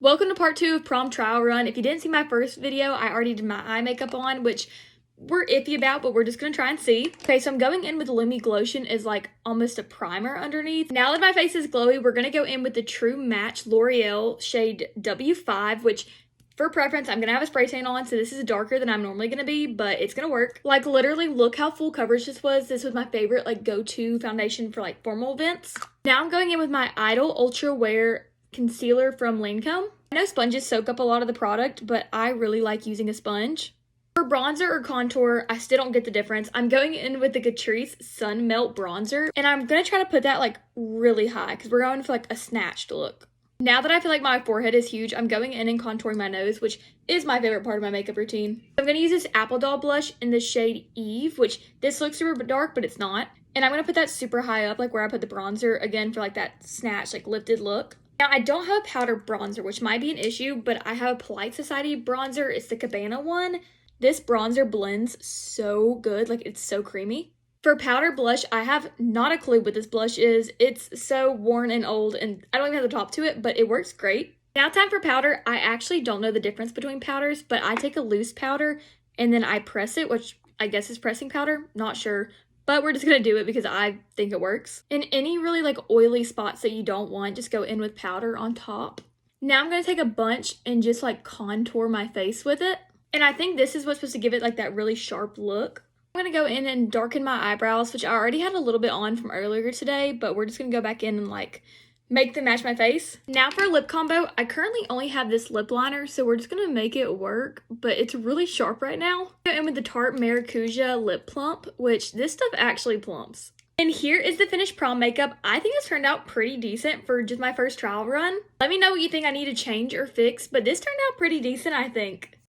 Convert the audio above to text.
Welcome to part 2 of prom trial run. If you didn't see my first video, I already did my eye makeup on, which we're iffy about, but we're just gonna try and see. Okay, so I'm going in with Lumi Glotion as like almost a primer underneath. Now that my face is glowy, we're gonna go in with the True Match L'Oreal shade W5, which for preference, I'm gonna have a spray tan on, so this is darker than I'm normally gonna be, but it's gonna work. Like literally, look how full coverage this was. This was my favorite like go-to foundation for like formal events. Now I'm going in with my Idol Ultra Wear concealer from Lancome. I know sponges soak up a lot of the product, but I really like using a sponge. For bronzer or contour, I still don't get the difference. I'm going in with the Catrice Sun Melt Bronzer, and I'm going to try to put that like really high because we're going for like a snatched look. Now that I feel like my forehead is huge, I'm going in and contouring my nose, which is my favorite part of my makeup routine. I'm going to use this Apple Doll blush in the shade Eve, which this looks super dark, but it's not. And I'm going to put that super high up, like where I put the bronzer, again for like that snatched, like lifted look. Now, I don't have a powder bronzer, which might be an issue, but I have a Polite Society bronzer. It's the Cabana one. This bronzer blends so good. Like, it's so creamy. For powder blush, I have not a clue what this blush is. It's so worn and old, and I don't even have the top to it, but it works great. Now, time for powder. I actually don't know the difference between powders, but I take a loose powder, and then I press it, which I guess is pressing powder. Not sure. But we're just gonna do it because I think it works. In any really like oily spots that you don't want, just go in with powder on top. Now I'm gonna take a bunch and just like contour my face with it. And I think this is what's supposed to give it like that really sharp look. I'm gonna go in and darken my eyebrows, which I already had a little bit on from earlier today, but we're just gonna go back in and like make them match my face. Now for a lip combo, I currently only have this lip liner, so we're just gonna make it work, but it's really sharp right now. Go in with the Tarte Maracuja Lip Plump, which this stuff actually plumps. And here is the finished prom makeup. I think it's turned out pretty decent for just my first trial run. Let me know what you think I need to change or fix, but this turned out pretty decent, I think.